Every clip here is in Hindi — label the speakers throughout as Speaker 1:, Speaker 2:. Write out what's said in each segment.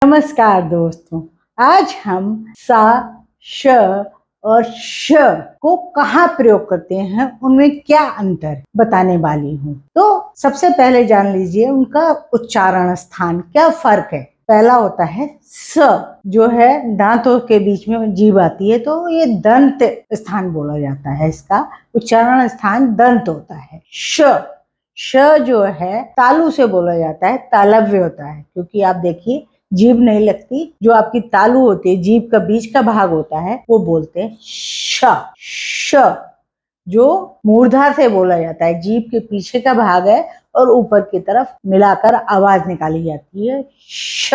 Speaker 1: नमस्कार दोस्तों। आज हम सा, श और श को कहाँ प्रयोग करते हैं, उनमें क्या अंतर बताने वाली हूँ। तो सबसे पहले जान लीजिए उनका उच्चारण स्थान, क्या फर्क है। पहला होता है स, जो है दांतों के बीच में जीभ आती है, तो ये दंत स्थान बोला जाता है। इसका उच्चारण स्थान दंत होता है। श जो है तालु से बोला जाता है, तालव्य होता है, क्योंकि आप देखिए जीभ नहीं लगती, जो आपकी तालु होती है, जीभ का बीच का भाग होता है, वो बोलते हैं श। जो मूर्धा से बोला जाता है, जीभ के पीछे का भाग है और ऊपर की तरफ मिलाकर आवाज निकाली जाती है श।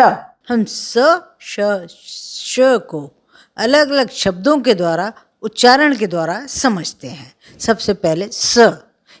Speaker 2: हम श को अलग अलग शब्दों के द्वारा, उच्चारण के द्वारा समझते हैं। सबसे पहले स,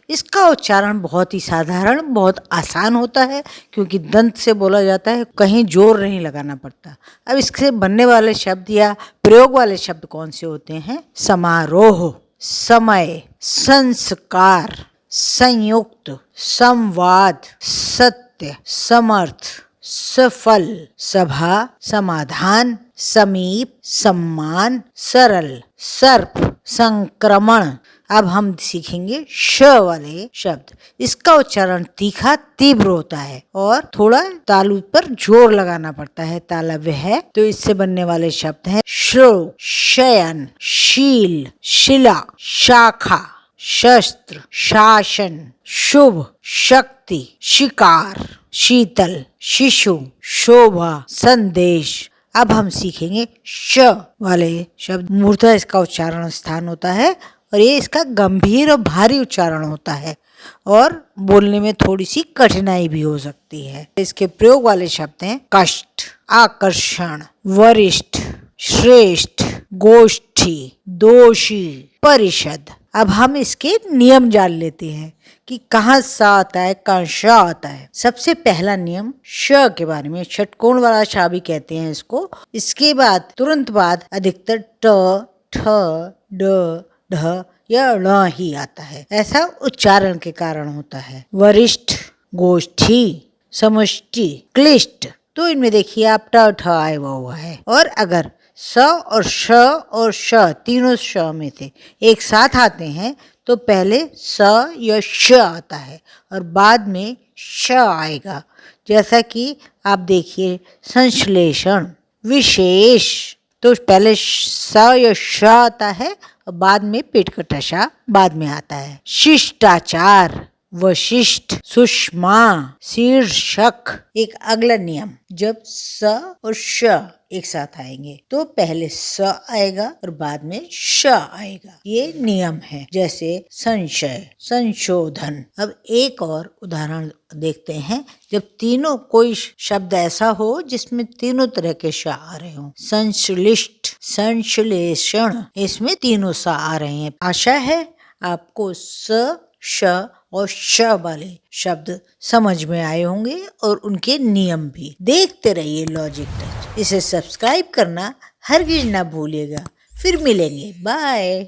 Speaker 2: इसका उच्चारण बहुत ही साधारण, बहुत आसान होता है, क्योंकि दंत से बोला जाता है, कहीं जोर नहीं लगाना पड़ता। अब इससे बनने वाले शब्द या प्रयोग वाले शब्द कौन से होते हैं? समारोह, समय, संस्कार, संयुक्त, संवाद, सत्य, समर्थ, सफल, सभा, समाधान, समीप, सम्मान, सरल, सर्प, संक्रमण। अब हम सीखेंगे श वाले शब्द। इसका उच्चारण तीखा, तीव्र होता है और थोड़ा तालु पर जोर लगाना पड़ता है, तालव्य है। तो इससे बनने वाले शब्द हैं श्रो, शयन, शील, शिला, शाखा, शस्त्र, शासन, शुभ, शक्ति, शिकार, शीतल, शिशु, शोभा, संदेश। अब हम सीखेंगे श वाले शब्द। मूर्धा इसका उच्चारण स्थान होता है और ये इसका गंभीर और भारी उच्चारण होता है और बोलने में थोड़ी सी कठिनाई भी हो सकती है। इसके प्रयोग वाले शब्द हैं कष्ट, आकर्षण, वरिष्ठ, श्रेष्ठ, गोष्ठी, दोषी, परिषद। अब हम इसके नियम जान लेते हैं कि कहाँ सा आता है, कहाँ श आता है। सबसे पहला नियम श के बारे में, षटकोण वाला श भी कहते हैं इसको। इसके बाद तुरंत बाद अधिकतर ट, ठ, ड, ढ या ण ही आता है। ऐसा उच्चारण के कारण होता है। वरिष्ठ, गोष्ठी, समष्टि, क्लिष्ट, तो इनमें देखिए आप ट ठ आया हुआ है। और अगर स और श तीनों श में से एक साथ आते हैं तो पहले स या श आता है और बाद में श आएगा। जैसा कि आप देखिए संश्लेषण, विशेष, तो पहले स या श आता है और बाद में पेट का टशा बाद में आता है। शिष्टाचार, वशिष्ठ, सुषमा, शीर्षक। एक अगला नियम, जब स और श एक साथ आएंगे तो पहले स आएगा और बाद में श आएगा। ये नियम है। जैसे संशय, संशोधन। अब एक और उदाहरण देखते हैं। जब तीनों, कोई शब्द ऐसा हो जिसमें तीनों तरह के श आ रहे हो। संश्लिष्ट, संश्लेषण, इसमें तीनों स आ रहे हैं। आशा है आपको स, श और श वाले शब्द समझ में आए होंगे और उनके नियम भी। देखते रहिए लॉजिक टच। इसे सब्सक्राइब करना हरगिज ना भूलिएगा। फिर मिलेंगे, बाय।